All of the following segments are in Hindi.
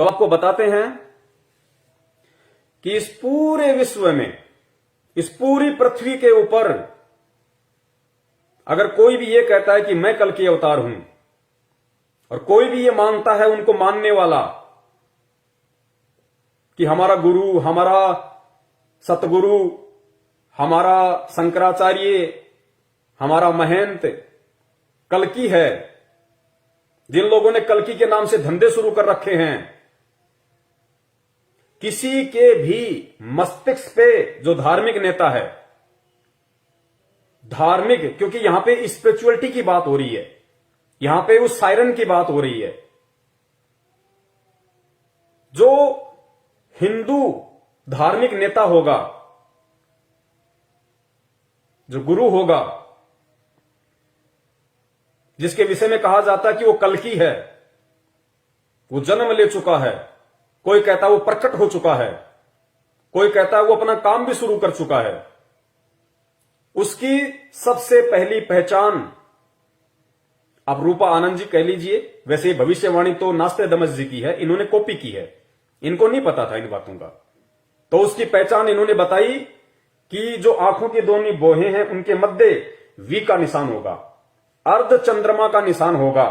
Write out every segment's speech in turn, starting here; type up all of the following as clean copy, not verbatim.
तो आपको बताते हैं कि इस पूरे विश्व में, इस पूरी पृथ्वी के ऊपर अगर कोई भी ये कहता है कि मैं कल की अवतार हूं, और कोई भी ये मानता है, उनको मानने वाला, कि हमारा गुरु, हमारा सतगुरु, हमारा शंकराचार्य, हमारा महंत कल्कि है, जिन लोगों ने कल्कि के नाम से धंधे शुरू कर रखे हैं, किसी के भी मस्तिष्क पे, जो धार्मिक नेता है, धार्मिक, क्योंकि यहां पे स्पिरिचुअलिटी की बात हो रही है, यहां पे उस सायरन की बात हो रही है, जो हिंदू धार्मिक नेता होगा, जो गुरु होगा, जिसके विषय में कहा जाता है कि वो कल्कि है, वो जन्म ले चुका है, कोई कहता है वो प्रकट हो चुका है, कोई कहता है वो अपना काम भी शुरू कर चुका है, उसकी सबसे पहली पहचान, आप रूपा आनंद जी कह लीजिए, वैसे ये भविष्यवाणी तो नास्तेदमस जी की है, इन्होंने कॉपी की है, इनको नहीं पता था इन बातों का। तो उसकी पहचान इन्होंने बताई कि जो आंखों की दोनों बोहें हैं उनके मध्य वी का निशान होगा, अर्ध चंद्रमा का निशान होगा।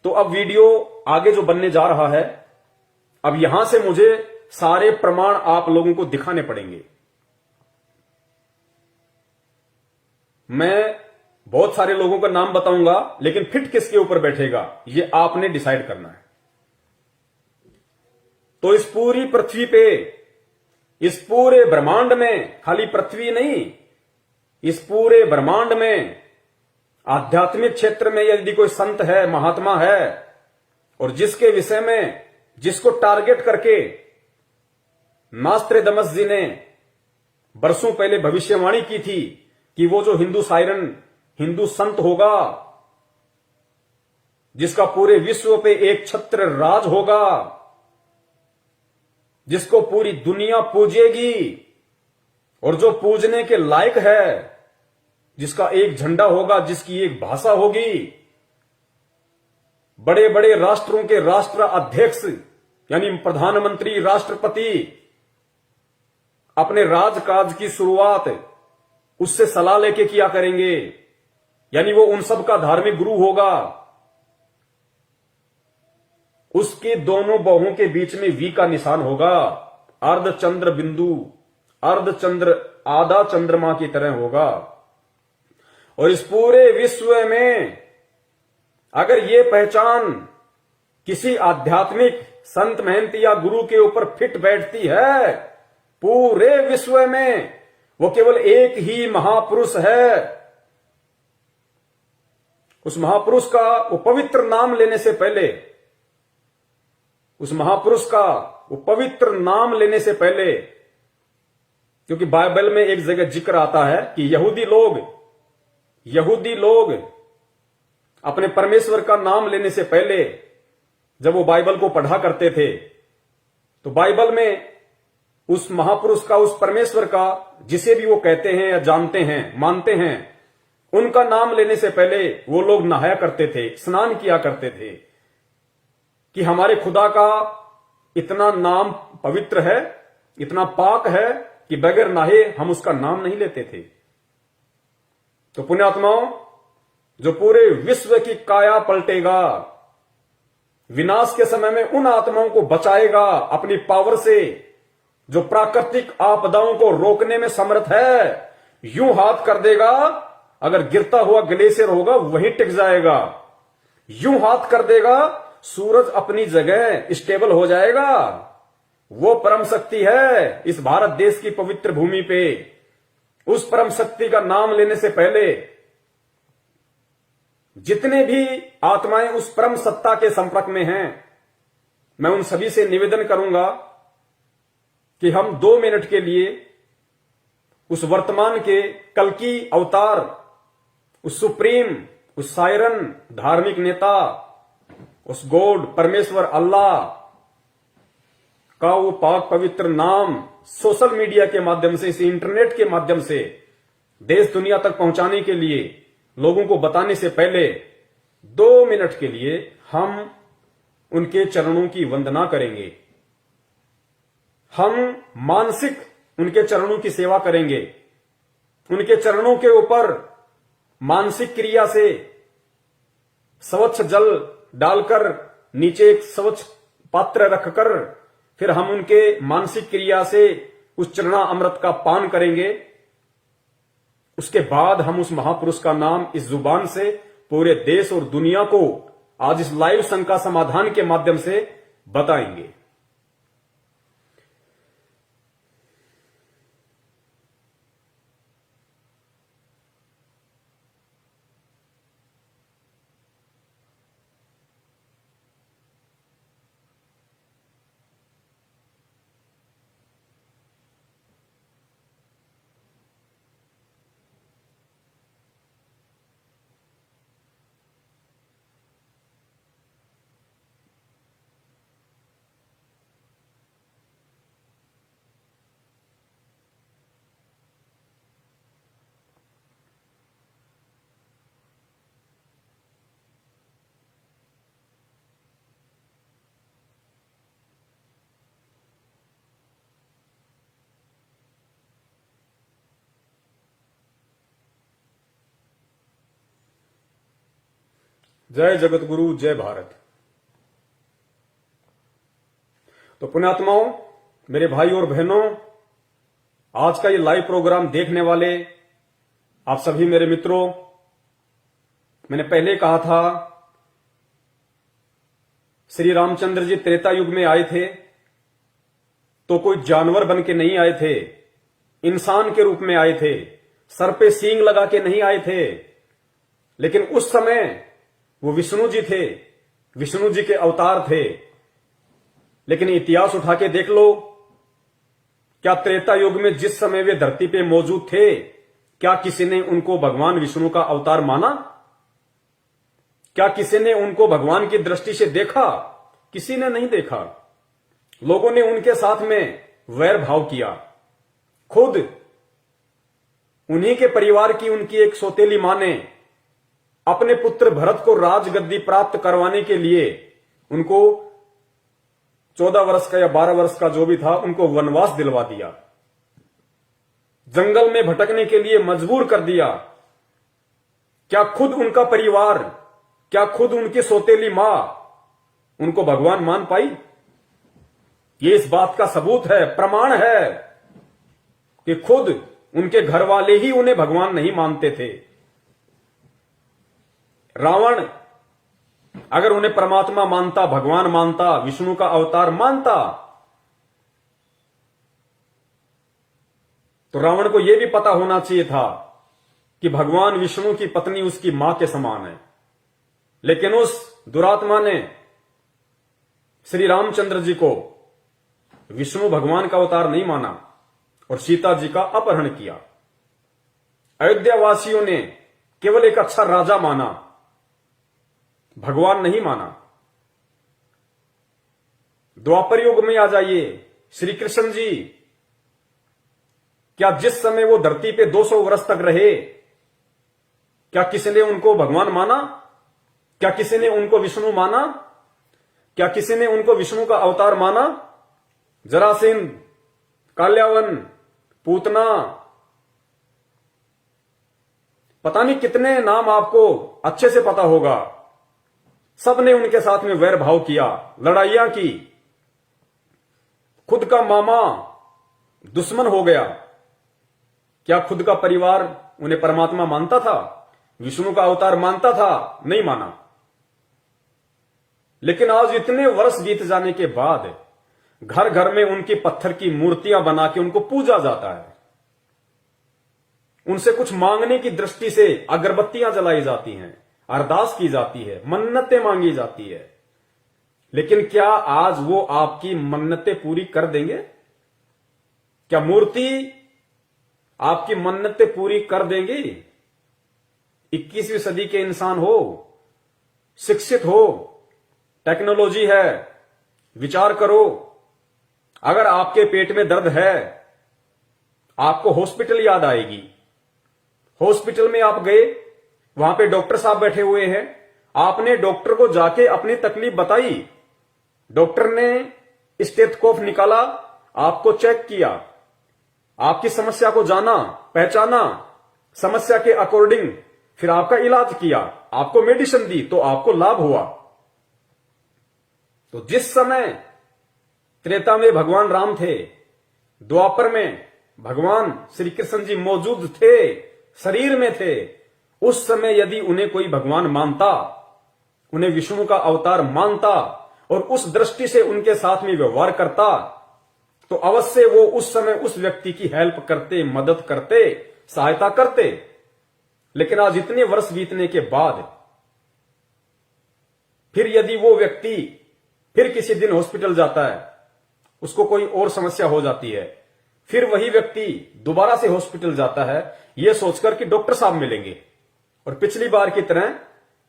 तो अब वीडियो आगे जो बनने जा रहा है, अब यहां से मुझे सारे प्रमाण आप लोगों को दिखाने पड़ेंगे। मैं बहुत सारे लोगों का नाम बताऊंगा, लेकिन फिट किसके ऊपर बैठेगा ये आपने डिसाइड करना है। तो इस पूरी पृथ्वी पे, इस पूरे ब्रह्मांड में, खाली पृथ्वी नहीं, इस पूरे ब्रह्मांड में आध्यात्मिक क्षेत्र में यदि कोई संत है, महात्मा है, और जिसके विषय में, जिसको टारगेट करके नास्त्रेदमस जी ने बरसों पहले भविष्यवाणी की थी कि वो जो हिंदू सायरन, हिंदू संत होगा, जिसका पूरे विश्व पे एक छत्र राज होगा, जिसको पूरी दुनिया पूजेगी, और जो पूजने के लायक है, जिसका एक झंडा होगा, जिसकी एक भाषा होगी, बड़े बड़े राष्ट्रों के राष्ट्र अध्यक्ष यानी प्रधानमंत्री, राष्ट्रपति अपने राजकाज की शुरुआत उससे सलाह लेके किया करेंगे, यानी वो उन सब का धार्मिक गुरु होगा। उसके दोनों बाहों के बीच में वी का निशान होगा, अर्धचंद्र बिंदु, अर्धचंद्र आधा चंद्रमा की तरह होगा। और इस पूरे विश्व में अगर ये पहचान किसी आध्यात्मिक संत, महंत या गुरु के ऊपर फिट बैठती है, पूरे विश्व में वो केवल एक ही महापुरुष है। उस महापुरुष का वो पवित्र नाम लेने से पहले, उस महापुरुष का वो पवित्र नाम लेने से पहले, क्योंकि बाइबल में एक जगह जिक्र आता है कि यहूदी लोग अपने परमेश्वर का नाम लेने से पहले जब वो बाइबल को पढ़ा करते थे, तो बाइबल में उस महापुरुष का, उस परमेश्वर का, जिसे भी वो कहते हैं या जानते हैं, मानते हैं, उनका नाम लेने से पहले वो लोग नहाया करते थे, स्नान किया करते थे कि हमारे खुदा का इतना नाम पवित्र है, इतना पाक है कि बगैर नहाए हम उसका नाम नहीं लेते थे। तो पुण्यात्माओं, जो पूरे विश्व की काया पलटेगा, विनाश के समय में उन आत्माओं को बचाएगा अपनी पावर से, जो प्राकृतिक आपदाओं को रोकने में समर्थ है, यूं हाथ कर देगा, अगर गिरता हुआ ग्लेशियर होगा वहीं टिक जाएगा। यूं हाथ कर देगा, सूरज अपनी जगह स्टेबल हो जाएगा। वो परम शक्ति है इस भारत देश की पवित्र भूमि पे। उस परम शक्ति का नाम लेने से पहले जितने भी आत्माएं उस परम सत्ता के संपर्क में हैं, मैं उन सभी से निवेदन करूंगा कि हम 2 मिनट के लिए उस वर्तमान के कल्कि अवतार, उस सुप्रीम, उस सायरन धार्मिक नेता, उस गॉड, परमेश्वर अल्लाह का वो पाक पवित्र नाम सोशल मीडिया के माध्यम से, इस इंटरनेट के माध्यम से देश दुनिया तक पहुंचाने के लिए, लोगों को बताने से पहले 2 मिनट के लिए हम उनके चरणों की वंदना करेंगे, हम मानसिक उनके चरणों की सेवा करेंगे, उनके चरणों के ऊपर मानसिक क्रिया से स्वच्छ जल डालकर नीचे एक स्वच्छ पात्र रखकर फिर हम उनके मानसिक क्रिया से उस चरणा अमृत का पान करेंगे। उसके बाद हम उस महापुरुष का नाम इस जुबान से पूरे देश और दुनिया को आज इस लाइव शंका समाधान के माध्यम से बताएंगे। जय जगत गुरु, जय भारत। तो पुण्यात्माओं, मेरे भाई और बहनों, आज का ये लाइव प्रोग्राम देखने वाले आप सभी मेरे मित्रों, मैंने पहले कहा था श्री रामचंद्र जी त्रेता युग में आए थे तो कोई जानवर बन के नहीं आए थे, इंसान के रूप में आए थे, सर पे सींग लगा के नहीं आए थे। लेकिन उस समय वो विष्णु जी थे, विष्णु जी के अवतार थे। लेकिन इतिहास उठा के देख लो, क्या त्रेता युग में जिस समय वे धरती पे मौजूद थे, क्या किसी ने उनको भगवान विष्णु का अवतार माना? क्या किसी ने उनको भगवान की दृष्टि से देखा? किसी ने नहीं देखा। लोगों ने उनके साथ में वैर भाव किया। खुद उन्हीं के परिवार की उनकी एक सौतेली मां ने अपने पुत्र भरत को राजगद्दी प्राप्त करवाने के लिए उनको 14 वर्ष का या 12 वर्ष का जो भी था, उनको वनवास दिलवा दिया, जंगल में भटकने के लिए मजबूर कर दिया। क्या खुद उनका परिवार, क्या खुद उनकी सौतेली मां उनको भगवान मान पाई? ये इस बात का सबूत है, प्रमाण है कि खुद उनके घर वाले ही उन्हें भगवान नहीं मानते थे। रावण अगर उन्हें परमात्मा मानता, भगवान मानता, विष्णु का अवतार मानता, तो रावण को यह भी पता होना चाहिए था कि भगवान विष्णु की पत्नी उसकी मां के समान है। लेकिन उस दुरात्मा ने श्री रामचंद्र जी को विष्णु भगवान का अवतार नहीं माना और सीता जी का अपहरण किया। अयोध्या वासियों ने केवल एक अच्छा राजा माना, भगवान नहीं माना। द्वापर युग में आ जाइए, श्री कृष्ण जी, क्या जिस समय वो धरती पे 200 वर्ष तक रहे, क्या किसी ने उनको भगवान माना? क्या किसी ने उनको विष्णु माना? क्या किसी ने उनको विष्णु का अवतार माना? जरासीन, काल्यावन, पूतना, पता नहीं कितने नाम आपको अच्छे से पता होगा। सबने उनके साथ में वैर भाव किया, लड़ाइयां की। खुद का मामा दुश्मन हो गया। क्या खुद का परिवार उन्हें परमात्मा मानता था, विष्णु का अवतार मानता था? नहीं माना। लेकिन आज इतने वर्ष बीत जाने के बाद घर घर में उनकी पत्थर की मूर्तियां बना के उनको पूजा जाता है। उनसे कुछ मांगने की दृष्टि से अगरबत्तियां जलाई जाती हैं, अरदास की जाती है, मन्नतें मांगी जाती है। लेकिन क्या आज वो आपकी मन्नतें पूरी कर देंगे? क्या मूर्ति आपकी मन्नतें पूरी कर देंगी? 21वीं सदी के इंसान हो, शिक्षित हो, टेक्नोलॉजी है, विचार करो। अगर आपके पेट में दर्द है, आपको हॉस्पिटल याद आएगी। हॉस्पिटल में आप गए, वहां पे डॉक्टर साहब बैठे हुए हैं, आपने डॉक्टर को जाके अपनी तकलीफ बताई, डॉक्टर ने स्टेथोस्कोप निकाला, आपको चेक किया, आपकी समस्या को जाना, पहचाना, समस्या के अकॉर्डिंग फिर आपका इलाज किया, आपको मेडिसिन दी, तो आपको लाभ हुआ। तो जिस समय त्रेता में भगवान राम थे, द्वापर में भगवान श्री कृष्ण जी मौजूद थे, शरीर में थे, उस समय यदि उन्हें कोई भगवान मानता, उन्हें विष्णु का अवतार मानता और उस दृष्टि से उनके साथ में व्यवहार करता, तो अवश्य वो उस समय उस व्यक्ति की हेल्प करते, मदद करते, सहायता करते। लेकिन आज इतने वर्ष बीतने के बाद फिर यदि वो व्यक्ति फिर किसी दिन हॉस्पिटल जाता है, उसको कोई और समस्या हो जाती है, फिर वही व्यक्ति दोबारा से हॉस्पिटल जाता है, यह सोचकर कि डॉक्टर साहब मिलेंगे और पिछली बार की तरह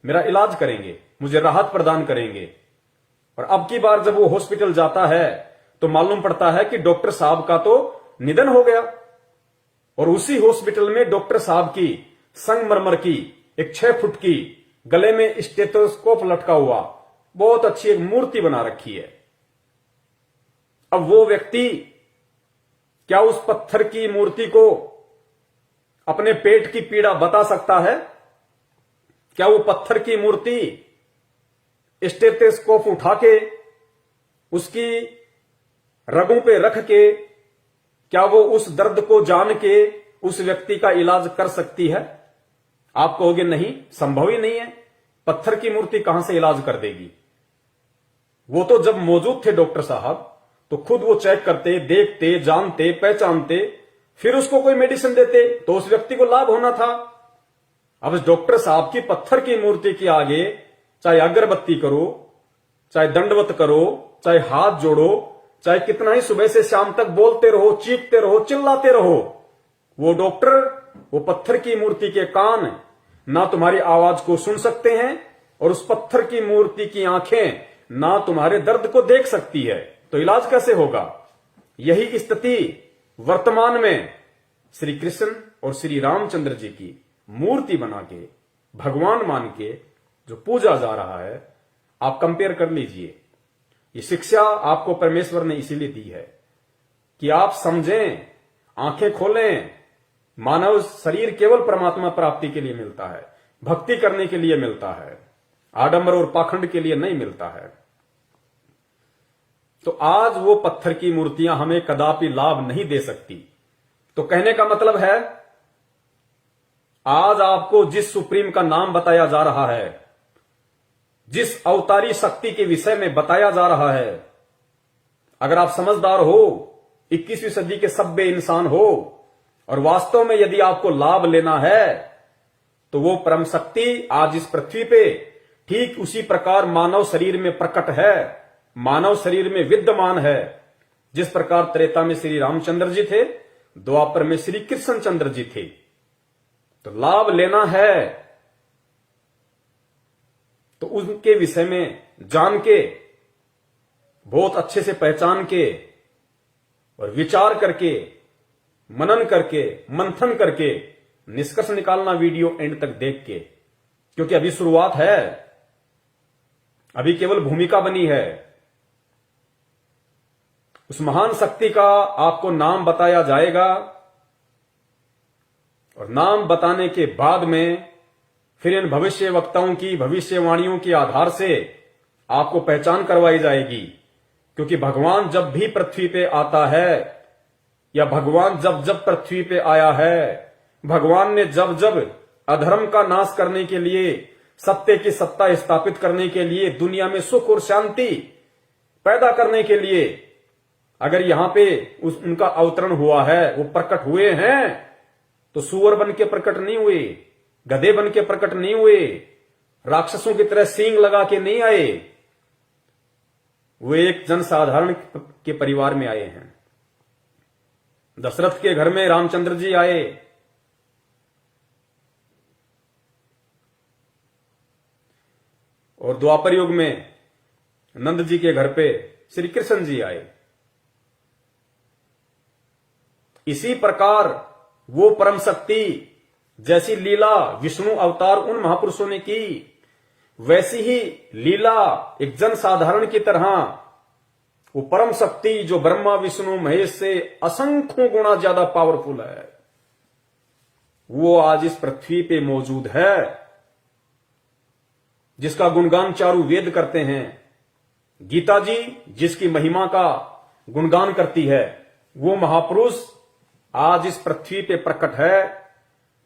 मेरा इलाज करेंगे, मुझे राहत प्रदान करेंगे। और अब की बार जब वो हॉस्पिटल जाता है तो मालूम पड़ता है कि डॉक्टर साहब का तो निधन हो गया। और उसी हॉस्पिटल में डॉक्टर साहब की संगमरमर की एक 6 फुट की गले में स्टेथोस्कोप लटका हुआ बहुत अच्छी एक मूर्ति बना रखी है। अब वो व्यक्ति क्या उस पत्थर की मूर्ति को अपने पेट की पीड़ा बता सकता है? क्या वो पत्थर की मूर्ति स्टेथोस्कोप उठा के उसकी रगों पे रख के क्या वो उस दर्द को जान के उस व्यक्ति का इलाज कर सकती है? आप कहोगे नहीं, संभव ही नहीं है, पत्थर की मूर्ति कहां से इलाज कर देगी। वो तो जब मौजूद थे डॉक्टर साहब तो खुद वो चेक करते, देखते, जानते, पहचानते, फिर उसको कोई मेडिसिन देते तो उस व्यक्ति को लाभ होना था। अब इस डॉक्टर साहब की पत्थर की मूर्ति के आगे चाहे अगरबत्ती करो, चाहे दंडवत करो, चाहे हाथ जोड़ो, चाहे कितना ही सुबह से शाम तक बोलते रहो, चीखते रहो, चिल्लाते रहो, वो डॉक्टर वो पत्थर की मूर्ति के कान ना तुम्हारी आवाज को सुन सकते हैं और उस पत्थर की मूर्ति की आंखें ना तुम्हारे दर्द को देख सकती है। तो इलाज कैसे होगा? यही स्थिति वर्तमान में श्री कृष्ण और श्री रामचंद्र जी की मूर्ति बना के भगवान मान के जो पूजा जा रहा है, आप कंपेयर कर लीजिए। ये शिक्षा आपको परमेश्वर ने इसीलिए दी है कि आप समझें, आंखें खोलें। मानव शरीर केवल परमात्मा प्राप्ति के लिए मिलता है, भक्ति करने के लिए मिलता है, आडंबर और पाखंड के लिए नहीं मिलता है। तो आज वो पत्थर की मूर्तियां हमें कदापि लाभ नहीं दे सकती। तो कहने का मतलब है, आज आपको जिस सुप्रीम का नाम बताया जा रहा है, जिस अवतारी शक्ति के विषय में बताया जा रहा है, अगर आप समझदार हो, 21वीं सदी के सभ्य इंसान हो और वास्तव में यदि आपको लाभ लेना है, तो वो परम शक्ति आज इस पृथ्वी पे ठीक उसी प्रकार मानव शरीर में प्रकट है, मानव शरीर में विद्यमान है। जिस प्रकार त्रेता में श्री रामचंद्र जी थे, द्वापर में श्री कृष्ण चंद्र जी थे। तो लाभ लेना है तो उनके विषय में जान के, बहुत अच्छे से पहचान के और विचार करके, मनन करके, मंथन करके निष्कर्ष निकालना वीडियो एंड तक देख के, क्योंकि अभी शुरुआत है, अभी केवल भूमिका बनी है। उस महान शक्ति का आपको नाम बताया जाएगा और नाम बताने के बाद में फिर इन भविष्य वक्ताओं की भविष्यवाणियों के आधार से आपको पहचान करवाई जाएगी। क्योंकि भगवान जब भी पृथ्वी पे आता है, या भगवान जब जब पृथ्वी पे आया है, भगवान ने जब जब अधर्म का नाश करने के लिए, सत्य की सत्ता स्थापित करने के लिए, दुनिया में सुख और शांति पैदा करने के लिए अगर यहां पे उनका अवतरण हुआ है, वो प्रकट हुए हैं, तो सुअर बन के प्रकट नहीं हुए, गधे बन के प्रकट नहीं हुए, राक्षसों की तरह सींग लगा के नहीं आए। वो एक जनसाधारण के परिवार में आए हैं। दशरथ के घर में रामचंद्र जी आए, और द्वापर युग में नंद जी के घर पे श्री कृष्ण जी आए। इसी प्रकार वो परम शक्ति जैसी लीला विष्णु अवतार उन महापुरुषों ने की, वैसी ही लीला एक जन साधारण की तरह वो परम शक्ति जो ब्रह्मा विष्णु महेश से असंख्यों गुना ज्यादा पावरफुल है, वो आज इस पृथ्वी पे मौजूद है, जिसका गुणगान चारों वेद करते हैं। गीता जी जिसकी महिमा का गुणगान करती है, वो महापुरुष आज इस पृथ्वी पे प्रकट है,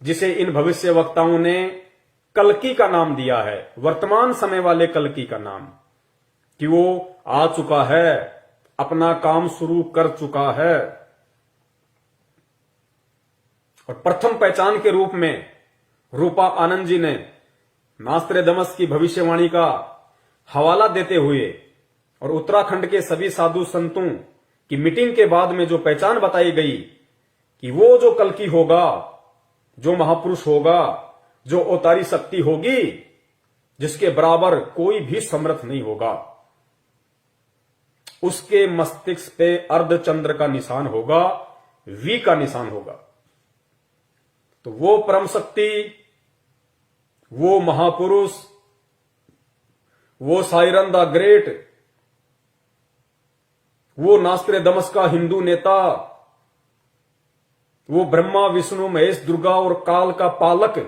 जिसे इन भविष्य वक्ताओं ने कल्कि का नाम दिया है, वर्तमान समय वाले कल्कि का नाम, कि वो आ चुका है, अपना काम शुरू कर चुका है। और प्रथम पहचान के रूप में रूपा आनंद जी ने नास्त्रेदमस की भविष्यवाणी का हवाला देते हुए और उत्तराखंड के सभी साधु संतों की मीटिंग के बाद में जो पहचान बताई गई कि वो जो कल्कि होगा, जो महापुरुष होगा, जो अवतारी शक्ति होगी, जिसके बराबर कोई भी समर्थ नहीं होगा, उसके मस्तिष्क पे अर्धचंद्र का निशान होगा, वी का निशान होगा। तो वो परम शक्ति, वो महापुरुष, वो साइरन द ग्रेट, वो नास्त्रेदमस का हिंदू नेता, वो ब्रह्मा विष्णु महेश दुर्गा और काल का पालक,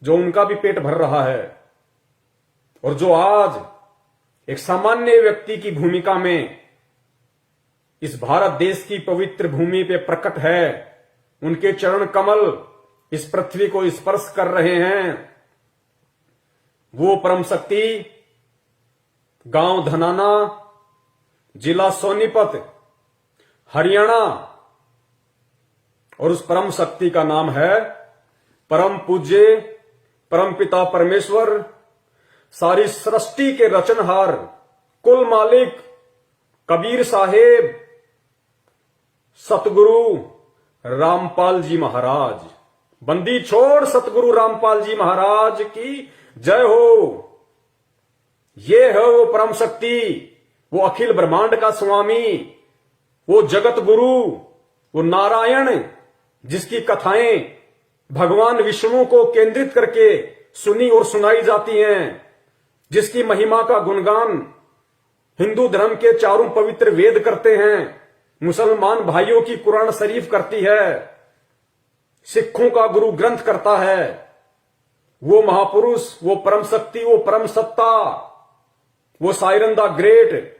जो उनका भी पेट भर रहा है, और जो आज एक सामान्य व्यक्ति की भूमिका में इस भारत देश की पवित्र भूमि पे प्रकट है, उनके चरण कमल इस पृथ्वी को स्पर्श कर रहे हैं। वो परम शक्ति गांव धनाना, जिला सोनीपत, हरियाणा, और उस परम शक्ति का नाम है परम पूज्य परम पिता परमेश्वर, सारी सृष्टि के रचनहार, कुल मालिक कबीर साहेब सतगुरु रामपाल जी महाराज। बंदी छोड़ सतगुरु रामपाल जी महाराज की जय हो। ये है वो परम शक्ति, वो अखिल ब्रह्मांड का स्वामी, वो जगत गुरु, वो नारायण, जिसकी कथाएं भगवान विष्णु को केंद्रित करके सुनी और सुनाई जाती हैं, जिसकी महिमा का गुणगान हिंदू धर्म के चारों पवित्र वेद करते हैं, मुसलमान भाइयों की कुरान शरीफ करती है, सिखों का गुरु ग्रंथ करता है। वो महापुरुष, वो परम शक्ति, वो परम सत्ता, वो साइरन द ग्रेट,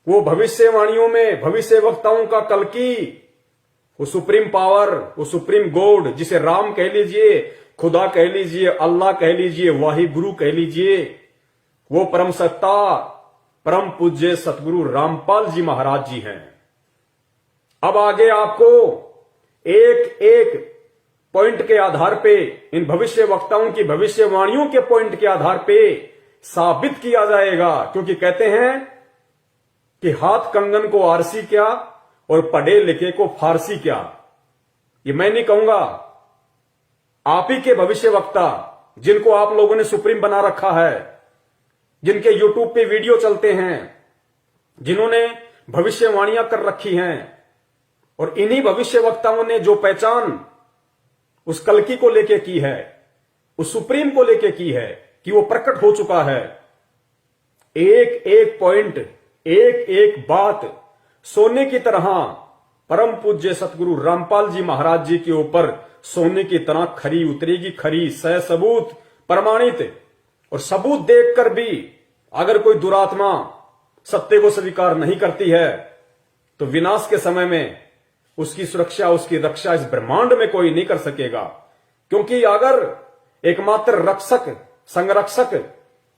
वो भविष्यवाणियों में भविष्य वक्ताओं का कल्कि, वो सुप्रीम पावर, वो सुप्रीम गॉड, जिसे राम कह लीजिए, खुदा कह लीजिए, अल्लाह कह लीजिए, वाहि गुरु कह लीजिए, वो परम सत्ता परम पूज्य सतगुरु रामपाल जी महाराज जी हैं। अब आगे आपको एक एक पॉइंट के आधार पे, इन भविष्य वक्ताओं की भविष्यवाणियों के पॉइंट के आधार पे साबित किया जाएगा, क्योंकि कहते हैं कि हाथ कंगन को आरसी क्या और पढ़े लिखे को फारसी क्या। ये मैं नहीं कहूंगा, आप ही के भविष्य वक्ता, जिनको आप लोगों ने सुप्रीम बना रखा है, जिनके यूट्यूब पे वीडियो चलते हैं, जिन्होंने भविष्यवाणियां कर रखी हैं, और इन्हीं भविष्य वक्ताओं ने जो पहचान उस कल्कि को लेके की है, उस सुप्रीम को लेके की है, कि वो प्रकट हो चुका है। एक एक पॉइंट, एक एक बात सोने की तरह परम पूज्य सतगुरु रामपाल जी महाराज जी के ऊपर सोने की तरह खरी उतरेगी, खरी सह सबूत प्रमाणित। और सबूत देखकर भी अगर कोई दुरात्मा सत्य को स्वीकार नहीं करती है, तो विनाश के समय में उसकी सुरक्षा, उसकी रक्षा इस ब्रह्मांड में कोई नहीं कर सकेगा। क्योंकि अगर एकमात्र रक्षक, संरक्षक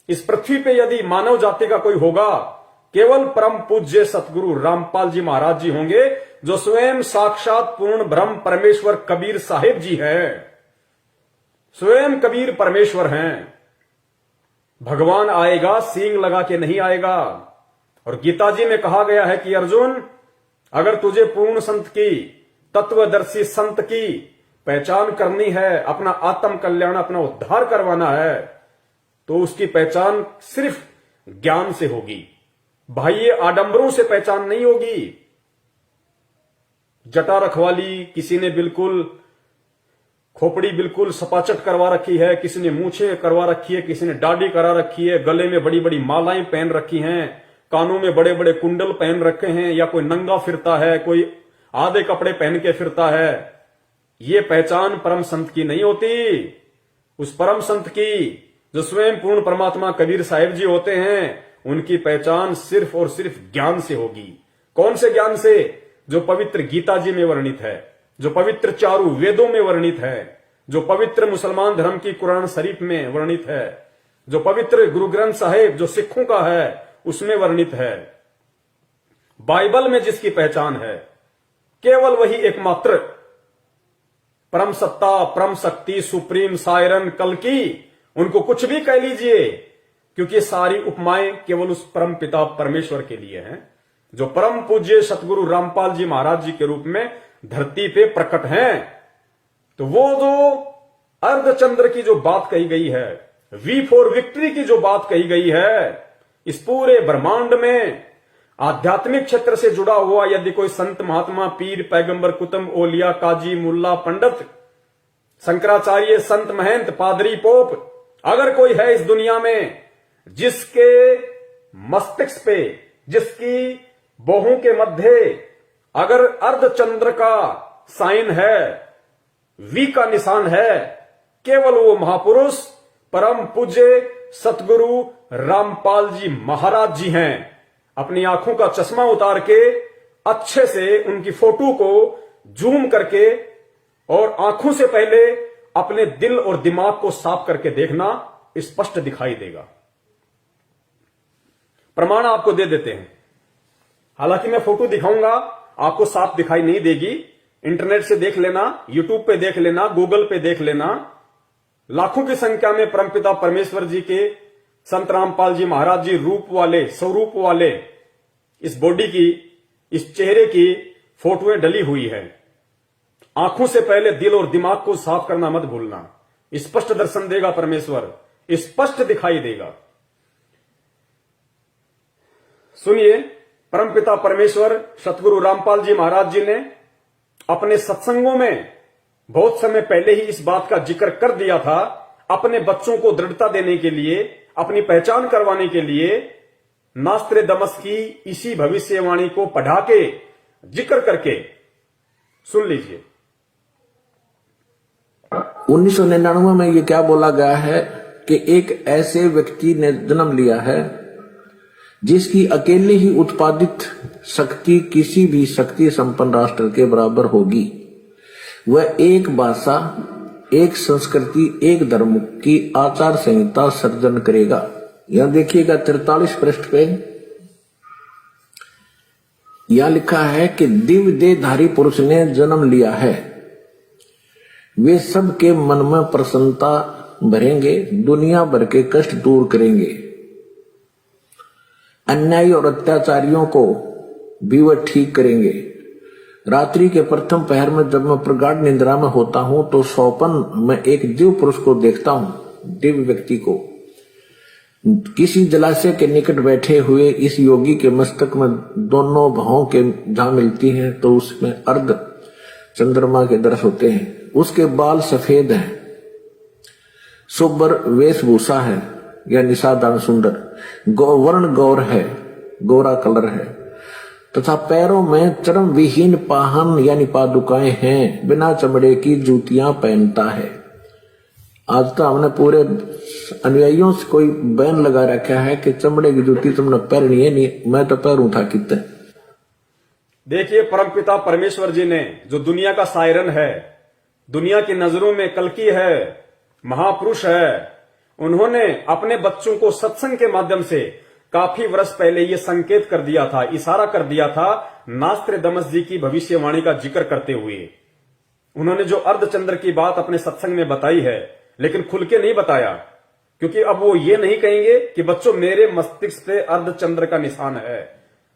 इस पृथ्वी पे यदि मानव जाति का कोई होगा, केवल परम पूज्य सतगुरु रामपाल जी महाराज जी होंगे, जो स्वयं साक्षात पूर्ण ब्रह्म परमेश्वर कबीर साहिब जी हैं। स्वयं कबीर परमेश्वर हैं। भगवान आएगा सींग लगा के नहीं आएगा। और गीता जी में कहा गया है कि अर्जुन, अगर तुझे पूर्ण संत की, तत्वदर्शी संत की पहचान करनी है, अपना आत्म कल्याण, अपना उद्धार करवाना है, तो उसकी पहचान सिर्फ ज्ञान से होगी, बाह्य आडंबरों से पहचान नहीं होगी। जटा रखवाली, किसी ने बिल्कुल खोपड़ी बिल्कुल सपाचट करवा रखी है, किसी ने मूछें करवा रखी है, किसी ने दाढ़ी करा रखी है, गले में बड़ी बड़ी मालाएं पहन रखी हैं, कानों में बड़े बड़े कुंडल पहन रखे हैं, या कोई नंगा फिरता है, कोई आधे कपड़े पहन के फिरता है, ये पहचान परम संत की नहीं होती। उस परम संत की जो स्वयं पूर्ण परमात्मा कबीर साहिब जी होते हैं, उनकी पहचान सिर्फ और सिर्फ ज्ञान से होगी। कौन से ज्ञान से? जो पवित्र गीता जी में वर्णित है, जो पवित्र चारों वेदों में वर्णित है, जो पवित्र मुसलमान धर्म की कुरान शरीफ में वर्णित है, जो पवित्र गुरु ग्रंथ साहिब जो सिखों का है उसमें वर्णित है। बाइबल में जिसकी पहचान है, केवल वही एकमात्र परम सत्ता, परम शक्ति, सुप्रीम सायरन, कल्कि, उनको कुछ भी कह लीजिए, क्योंकि सारी उपमाएं केवल उस परम पिता परमेश्वर के लिए हैं, जो परम पूज्य सतगुरु रामपाल जी महाराज जी के रूप में धरती पे प्रकट हैं। तो वो जो अर्धचंद्र की जो बात कही गई है, वी फॉर विक्ट्री की जो बात कही गई है, इस पूरे ब्रह्मांड में आध्यात्मिक क्षेत्र से जुड़ा हुआ यदि कोई संत, महात्मा, पीर, पैगंबर, कुतुब, ओलिया, काजी, मुल्ला, पंडित, शंकराचार्य, संत, महंत, पादरी, पोप, अगर कोई है इस दुनिया में जिसके मस्तिष्क पे, जिसकी बाहों के मध्य अगर अर्धचंद्र का साइन है, वी का निशान है, केवल वो महापुरुष परम पूज्य सतगुरु रामपाल जी महाराज जी हैं। अपनी आंखों का चश्मा उतार के अच्छे से उनकी फोटो को जूम करके और आंखों से पहले अपने दिल और दिमाग को साफ करके देखना, स्पष्ट दिखाई देगा। प्रमाण आपको दे देते हैं। हालांकि मैं फोटो दिखाऊंगा, आपको साफ दिखाई नहीं देगी। इंटरनेट से देख लेना, यूट्यूब पे देख लेना, गूगल पे देख लेना। लाखों की संख्या में परमपिता परमेश्वर जी के, संत रामपाल जी महाराज जी रूप वाले, स्वरूप वाले इस बॉडी की, इस चेहरे की फोटोएं डली हुई है। आंखों से पहले दिल और दिमाग को साफ करना मत भूलना। स्पष्ट दर्शन देगा परमेश्वर, स्पष्ट दिखाई देगा। सुनिए, परमपिता परमेश्वर सतगुरु रामपाल जी महाराज जी ने अपने सत्संगों में बहुत समय पहले ही इस बात का जिक्र कर दिया था। अपने बच्चों को दृढ़ता देने के लिए, अपनी पहचान करवाने के लिए नास्त्रेदमस की इसी भविष्यवाणी को पढ़ा के, जिक्र करके सुन लीजिए। 1999 में ये क्या बोला गया है कि एक ऐसे व्यक्ति ने जन्म लिया है जिसकी अकेले ही उत्पादित शक्ति किसी भी शक्ति संपन्न राष्ट्र के बराबर होगी। वह एक भाषा, एक संस्कृति, एक धर्म की आचार संहिता सर्जन करेगा। यहां देखिएगा 43 पृष्ठ पे यह लिखा है कि दिव्य देहधारी पुरुष ने जन्म लिया है। वे सबके मन में प्रसन्नता भरेंगे, दुनिया भर के कष्ट दूर करेंगे। अन्यायी और अत्याचारियों को भी वह ठीक करेंगे। रात्रि के प्रथम पहर में जब मैं प्रगाढ़ निद्रा में होता हूं तो स्वप्न में एक दिव्य पुरुष को देखता हूं, दिव्य व्यक्ति को। किसी जलाशय के निकट बैठे हुए इस योगी के मस्तक में दोनों भावों के जहां मिलती हैं तो उसमें अर्ध चंद्रमा के दर्श होते हैं। उसके बाल सफेद हैं, सुबर वेशभूषा है या निशादान सुंदर, वर्ण गौर है, गोरा कलर है तथा पैरों में चर्म विहीन पाहन यानी पादुकाएं हैं। बिना चमड़े की जूतियां पहनता है। आज तो हमने पूरे अनुयायियों से कोई बैन लगा रखा है कि चमड़े की जूती तुमने पहननी है नहीं, मैं तो पैरूं था कितने। देखिए, परमपिता परमेश्वर जी ने, जो दुनिया का सायरन है, दुनिया की नजरों में कल्कि है, महापुरुष है, उन्होंने अपने बच्चों को सत्संग के माध्यम से काफी वर्ष पहले ये संकेत कर दिया था, इशारा कर दिया था, नास्त्रेदमस जी की भविष्यवाणी का जिक्र करते हुए। उन्होंने जो अर्धचंद्र की बात अपने सत्संग में बताई है, लेकिन खुल के नहीं बताया, क्योंकि अब वो ये नहीं कहेंगे कि बच्चों मेरे मस्तिष्क पे अर्धचंद्र का निशान है।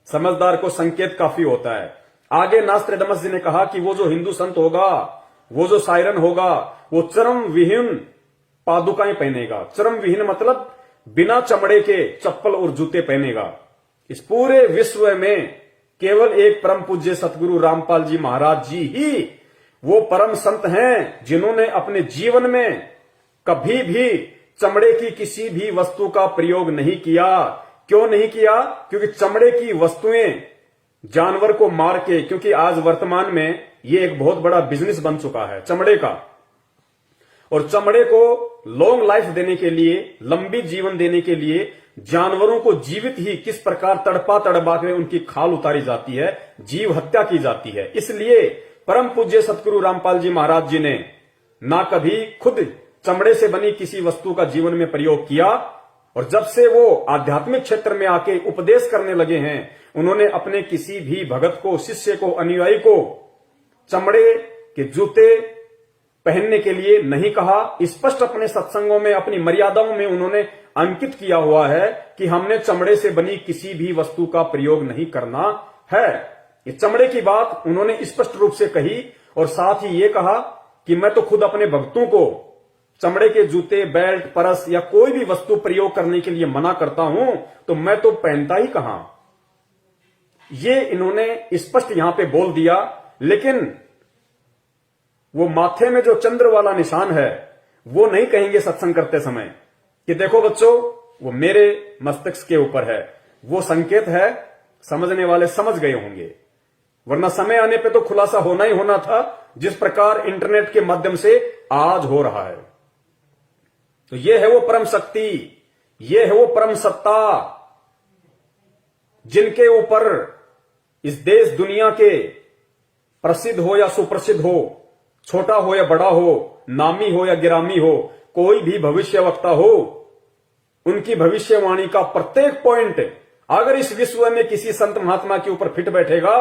समझदार को संकेत काफी होता है। आगे नास्त्रेदमस जी ने कहा कि वो जो हिंदू संत होगा, वो जो सायरन होगा, वो चर्म विहीन पादुकाएं पहनेगा। चर्म विहीन मतलब बिना चमड़े के चप्पल और जूते पहनेगा। इस पूरे विश्व में केवल एक परम पूज्य सतगुरु रामपाल जी महाराज जी ही वो परम संत हैं जिन्होंने अपने जीवन में कभी भी चमड़े की किसी भी वस्तु का प्रयोग नहीं किया, क्यों नहीं किया? क्योंकि चमड़े की वस्तुएं जानवर को मार के, क्योंकि आज वर्तमान में ये एक बहुत बड़ा बिजनेस बन चुका है चमड़े का, और चमड़े को लॉन्ग लाइफ देने के लिए, लंबी जीवन देने के लिए जानवरों को जीवित ही किस प्रकार तड़पा तड़पा के उनकी खाल उतारी जाती है, जीव हत्या की जाती है। इसलिए परम पूज्य सतगुरु रामपाल जी महाराज जी ने ना कभी खुद चमड़े से बनी किसी वस्तु का जीवन में प्रयोग किया, और जब से वो आध्यात्मिक क्षेत्र में आके उपदेश करने लगे हैं, उन्होंने अपने किसी भी भगत को, शिष्य को, अनुयायी को चमड़े के जूते पहनने के लिए नहीं कहा। स्पष्ट अपने सत्संगों में, अपनी मर्यादाओं में उन्होंने अंकित किया हुआ है कि हमने चमड़े से बनी किसी भी वस्तु का प्रयोग नहीं करना है। ये चमड़े की बात उन्होंने स्पष्ट रूप से कही, और साथ ही ये कहा कि मैं तो खुद अपने भक्तों को चमड़े के जूते, बेल्ट, परस या कोई भी वस्तु प्रयोग करने के लिए मना करता हूं, तो मैं तो पहनता ही कहां। ये इन्होंने स्पष्ट यहां पे बोल दिया। लेकिन वो माथे में जो चंद्र वाला निशान है वो नहीं कहेंगे सत्संग करते समय कि देखो बच्चों, वो मेरे मस्तिष्क के ऊपर है। वो संकेत है, समझने वाले समझ गए होंगे, वरना समय आने पे तो खुलासा होना ही होना था, जिस प्रकार इंटरनेट के माध्यम से आज हो रहा है। तो ये है वो परम शक्ति, ये है वो परम सत्ता, जिनके ऊपर इस देश दुनिया के प्रसिद्ध हो या सुप्रसिद्ध हो, छोटा हो या बड़ा हो, नामी हो या गिरामी हो, कोई भी भविष्यवक्ता हो, उनकी भविष्यवाणी का प्रत्येक पॉइंट अगर इस विश्व में किसी संत महात्मा के ऊपर फिट बैठेगा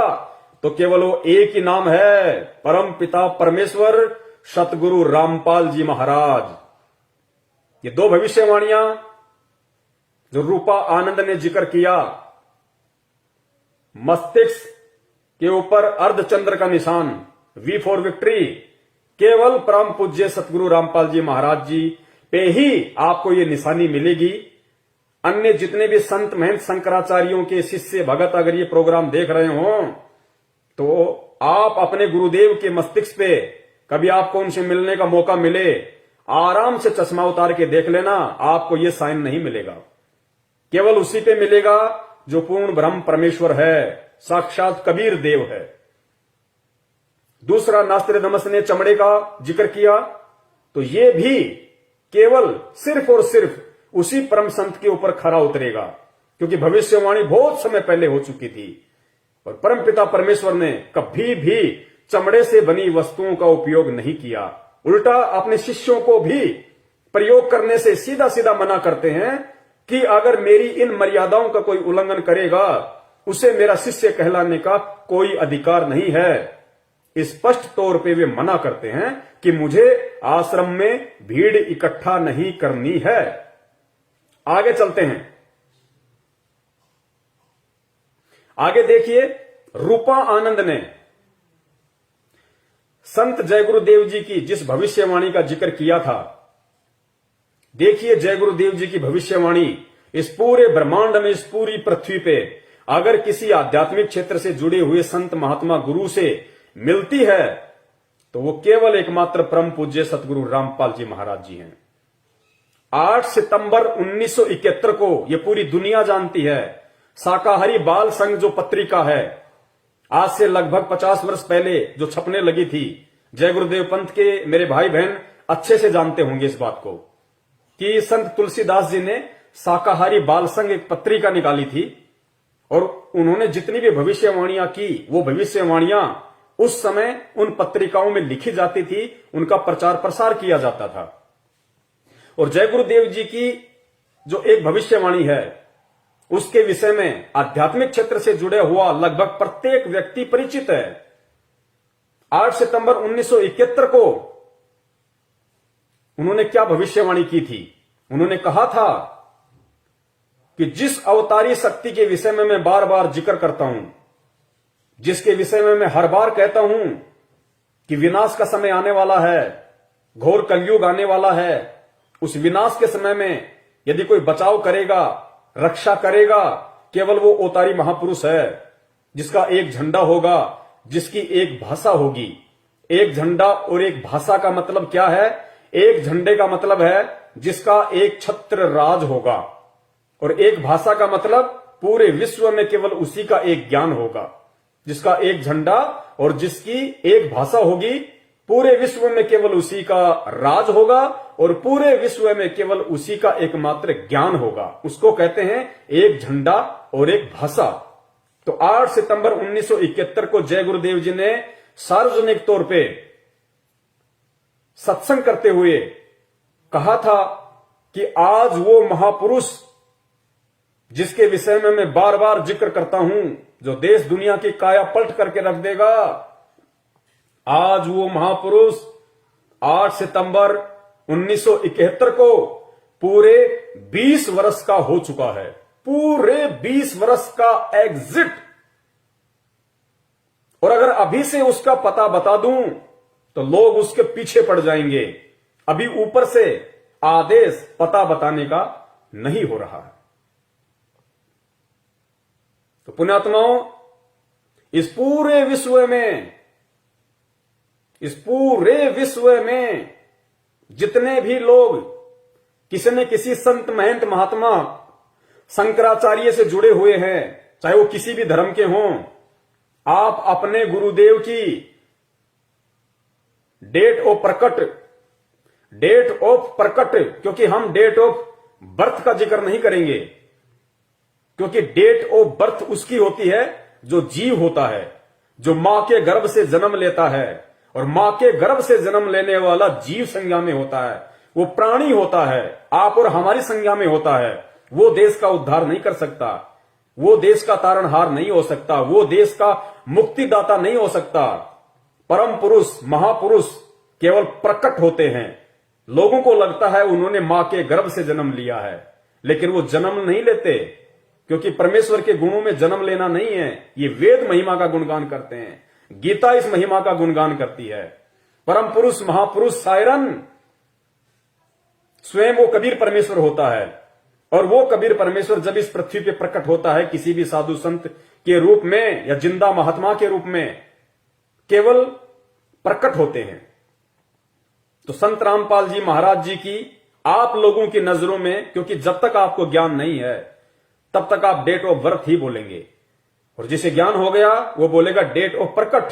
तो केवल वो एक ही नाम है, परम पिता परमेश्वर सतगुरु रामपाल जी महाराज। ये दो भविष्यवाणियां जो रूपा आनंद ने जिक्र किया, मस्तिष्क के ऊपर अर्धचंद्र का निशान, वी फॉर विक्ट्री, केवल परम पूज्य सतगुरु रामपाल जी महाराज जी पे ही आपको ये निशानी मिलेगी। अन्य जितने भी संत महंत शंकराचार्यों के शिष्य भगत अगर ये प्रोग्राम देख रहे हो तो आप अपने गुरुदेव के मस्तिष्क पे कभी आपको उनसे मिलने का मौका मिले, आराम से चश्मा उतार के देख लेना, आपको ये साइन नहीं मिलेगा। केवल उसी पे मिलेगा जो पूर्ण ब्रह्म परमेश्वर है, साक्षात कबीर देव है। दूसरा, नास्त्रोदमस ने चमड़े का जिक्र किया, तो ये भी केवल सिर्फ और सिर्फ उसी परम संत के ऊपर खरा उतरेगा, क्योंकि भविष्यवाणी बहुत समय पहले हो चुकी थी और परम पिता परमेश्वर ने कभी भी चमड़े से बनी वस्तुओं का उपयोग नहीं किया। उल्टा अपने शिष्यों को भी प्रयोग करने से सीधा सीधा मना करते हैं कि अगर मेरी इन मर्यादाओं का कोई उल्लंघन करेगा उसे मेरा शिष्य कहलाने का कोई अधिकार नहीं है। स्पष्ट तौर पे वे मना करते हैं कि मुझे आश्रम में भीड़ इकट्ठा नहीं करनी है। आगे चलते हैं, आगे देखिए, रूपा आनंद ने संत जय गुरुदेव जी की जिस भविष्यवाणी का जिक्र किया था, देखिए जय गुरुदेव जी की भविष्यवाणी इस पूरे ब्रह्मांड में, इस पूरी पृथ्वी पे अगर किसी आध्यात्मिक क्षेत्र से जुड़े हुए संत महात्मा गुरु से मिलती है तो वो केवल एकमात्र परम पूज्य सतगुरु रामपाल जी महाराज जी हैं। 8 सितंबर 1971 को ये पूरी दुनिया जानती है, शाकाहारी बाल संघ जो पत्रिका है, आज से लगभग 50 वर्ष पहले जो छपने लगी थी, जय गुरुदेव पंथ के मेरे भाई बहन अच्छे से जानते होंगे इस बात को कि संत तुलसीदास जी ने शाकाहारी बाल संघ एक पत्रिका निकाली थी और उन्होंने जितनी भी भविष्यवाणियां की, वो भविष्यवाणियां उस समय उन पत्रिकाओं में लिखी जाती थी, उनका प्रचार प्रसार किया जाता था। और जय गुरुदेव जी की जो एक भविष्यवाणी है उसके विषय में आध्यात्मिक क्षेत्र से जुड़े हुआ लगभग प्रत्येक व्यक्ति परिचित है। 8 सितंबर 1971 को उन्होंने क्या भविष्यवाणी की थी? उन्होंने कहा था कि जिस अवतारी शक्ति के विषय में मैं बार बार जिक्र करता हूं, जिसके विषय में मैं हर बार कहता हूं कि विनाश का समय आने वाला है, घोर कलयुग आने वाला है, उस विनाश के समय में यदि कोई बचाव करेगा, रक्षा करेगा, केवल वो अवतारी महापुरुष है, जिसका एक झंडा होगा, जिसकी एक भाषा होगी। एक झंडा और एक भाषा का मतलब क्या है? एक झंडे का मतलब है जिसका एक छत्र राज होगा, और एक भाषा का मतलब पूरे विश्व में केवल उसी का एक ज्ञान होगा, जिसका एक झंडा और जिसकी एक भाषा होगी। पूरे विश्व में केवल उसी का राज होगा और पूरे विश्व में केवल उसी का एकमात्र ज्ञान होगा। उसको कहते हैं एक झंडा और एक भाषा। तो 8 सितंबर 1971 को जय गुरुदेव जी ने सार्वजनिक तौर पे सत्संग करते हुए कहा था कि आज वो महापुरुष जिसके विषय में मैं बार बार जिक्र करता हूं, जो देश दुनिया की काया पलट करके रख देगा, आज वो महापुरुष 8 सितंबर 1971 को पूरे 20 वर्ष का हो चुका है। पूरे 20 वर्ष का एग्जिट। और अगर अभी से उसका पता बता दूं तो लोग उसके पीछे पड़ जाएंगे। अभी ऊपर से आदेश पता बताने का नहीं हो रहा है। तो पुण्यात्माओं, इस पूरे विश्व में जितने भी लोग किसी न किसी संत महंत महात्मा शंकराचार्य से जुड़े हुए हैं, चाहे वो किसी भी धर्म के हों, आप अपने गुरुदेव की डेट ऑफ प्रकट, क्योंकि हम डेट ऑफ बर्थ का जिक्र नहीं करेंगे, क्योंकि डेट ऑफ बर्थ उसकी होती है जो जीव होता है, जो मां के गर्भ से जन्म लेता है। और मां के गर्भ से जन्म लेने वाला जीव संज्ञा में होता है, वो प्राणी होता है, आप और हमारी संज्ञा में होता है। वो देश का उद्धार नहीं कर सकता, वो देश का तारणहार नहीं हो सकता, वो देश का मुक्तिदाता नहीं हो सकता। परम पुरुष महापुरुष केवल प्रकट होते हैं। लोगों को लगता है उन्होंने मां के गर्भ से जन्म लिया है, लेकिन वो जन्म नहीं लेते, क्योंकि परमेश्वर के गुणों में जन्म लेना नहीं है। ये वेद महिमा का गुणगान करते हैं, गीता इस महिमा का गुणगान करती है। परम पुरुष महापुरुष सायरन स्वयं वो कबीर परमेश्वर होता है। और वो कबीर परमेश्वर जब इस पृथ्वी पे प्रकट होता है किसी भी साधु संत के रूप में या जिंदा महात्मा के रूप में, केवल प्रकट होते हैं। तो संत रामपाल जी महाराज जी की आप लोगों की नजरों में, क्योंकि जब तक आपको ज्ञान नहीं है तब तक आप डेट ऑफ बर्थ ही बोलेंगे, और जिसे ज्ञान हो गया वो बोलेगा डेट ऑफ प्रकट।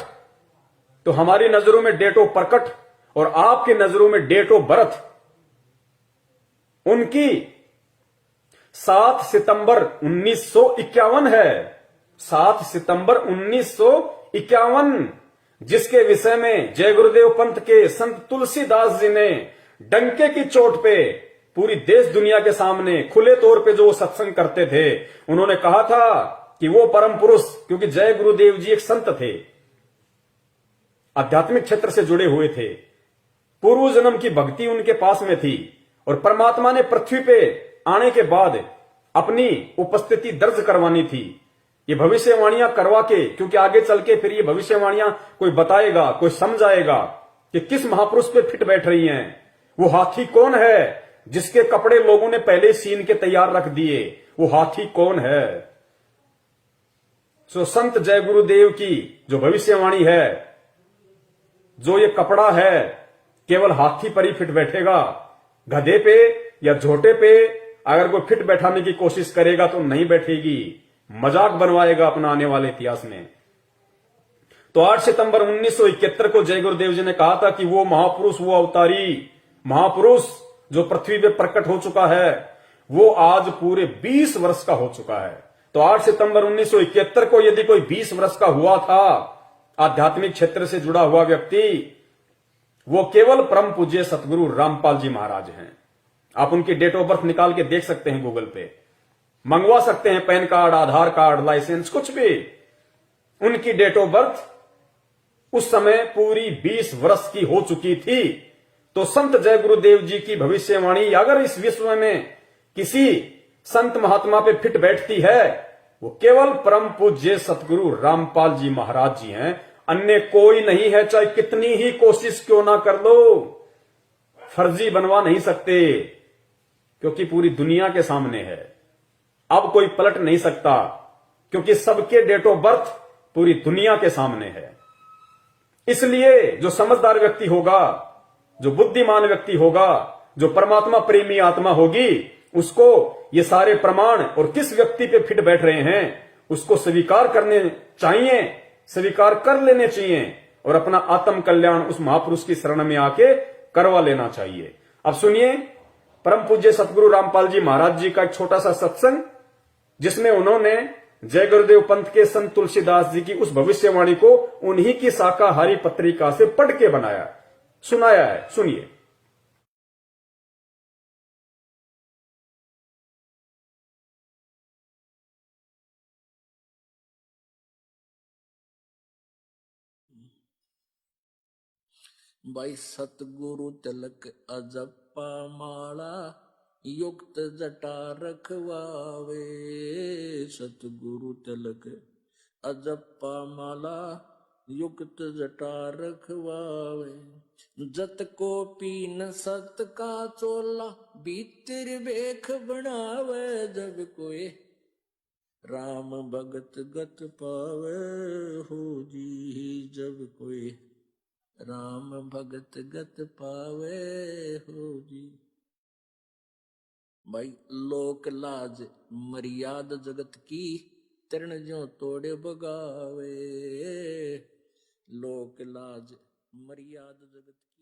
तो हमारी नजरों में डेट ऑफ प्रकट और आपकी नजरों में डेट ऑफ बर्थ उनकी 7 सितंबर 1951 है। 7 सितंबर 1951, जिसके विषय में जय गुरुदेव पंथ के संत तुलसीदास जी ने डंके की चोट पे पूरी देश दुनिया के सामने खुले तौर पे जो सत्संग करते थे, उन्होंने कहा था कि वो परम पुरुष, क्योंकि जय गुरुदेव जी एक संत थे, आध्यात्मिक क्षेत्र से जुड़े हुए थे, पूर्व जन्म की भक्ति उनके पास में थी, और परमात्मा ने पृथ्वी पे आने के बाद अपनी उपस्थिति दर्ज करवानी थी। ये भविष्यवाणियां करवा के, क्योंकि आगे चल के फिर ये भविष्यवाणियां कोई बताएगा, कोई समझाएगा कि किस महापुरुष पे फिट बैठ रही हैं। वो हाथी कौन है जिसके कपड़े लोगों ने पहले सीन के तैयार रख दिए, वो हाथी कौन है। सो संत जय गुरुदेव की जो भविष्यवाणी है, जो ये कपड़ा है केवल हाथी पर ही फिट बैठेगा, गधे पे या झोटे पे अगर कोई फिट बैठाने की कोशिश करेगा तो नहीं बैठेगी, मजाक बनवाएगा अपना आने वाले इतिहास में। तो 8 सितंबर 1971 को जय गुरुदेव जी ने कहा था कि वो महापुरुष, वो अवतारी महापुरुष जो पृथ्वी पे प्रकट हो चुका है, वो आज पूरे 20 वर्ष का हो चुका है। तो 8 सितंबर 1971 को यदि कोई 20 वर्ष का हुआ था आध्यात्मिक क्षेत्र से जुड़ा हुआ व्यक्ति, वो केवल परम पूज्य सतगुरु रामपाल जी महाराज हैं। आप उनकी डेट ऑफ बर्थ निकाल के देख सकते हैं, गूगल पे मंगवा सकते हैं, पैन कार्ड, आधार कार्ड, लाइसेंस, कुछ भी। उनकी डेट ऑफ बर्थ उस समय पूरी 20 वर्ष की हो चुकी थी। तो संत जय गुरुदेव जी की भविष्यवाणी अगर इस विश्व में किसी संत महात्मा पे फिट बैठती है, वो केवल परम पूज्य सतगुरु रामपाल जी महाराज जी हैं, अन्य कोई नहीं है। चाहे कितनी ही कोशिश क्यों ना कर लो, फर्जी बनवा नहीं सकते, क्योंकि पूरी दुनिया के सामने है। अब कोई पलट नहीं सकता, क्योंकि सबके डेट ऑफ बर्थ पूरी दुनिया के सामने है। इसलिए जो समझदार व्यक्ति होगा, जो बुद्धिमान व्यक्ति होगा, जो परमात्मा प्रेमी आत्मा होगी, उसको ये सारे प्रमाण और किस व्यक्ति पे फिट बैठ रहे हैं उसको स्वीकार करने चाहिए, स्वीकार कर लेने चाहिए और अपना आत्म कल्याण उस महापुरुष की शरण में आके करवा लेना चाहिए। अब सुनिए परम पूज्य सतगुरु रामपाल जी महाराज जी का एक छोटा सा सत्संग, जिसमें उन्होंने जय गुरुदेव पंथ के संत तुलसीदास जी की उस भविष्यवाणी को उन्हीं की शाकाहारी पत्रिका से पढ़ के बनाया, सुनाया है। सुनिए। भाई सतगुरु तिलक अजप्पा माला युक्त जटा रखवावे। सतगुरु तिलक अजप्पा माला युक्त जटा रखवावे। जत को पीन सत का चोला भीतर बेख बनावे। जब कोई राम भगत गत पावे हो जी। जब कोई राम भगत गत पावे हो जी। भाई लोक लाज मर्याद जगत की तरण जो तोड़े बगावे। लोक लाज मर्याद जगत की।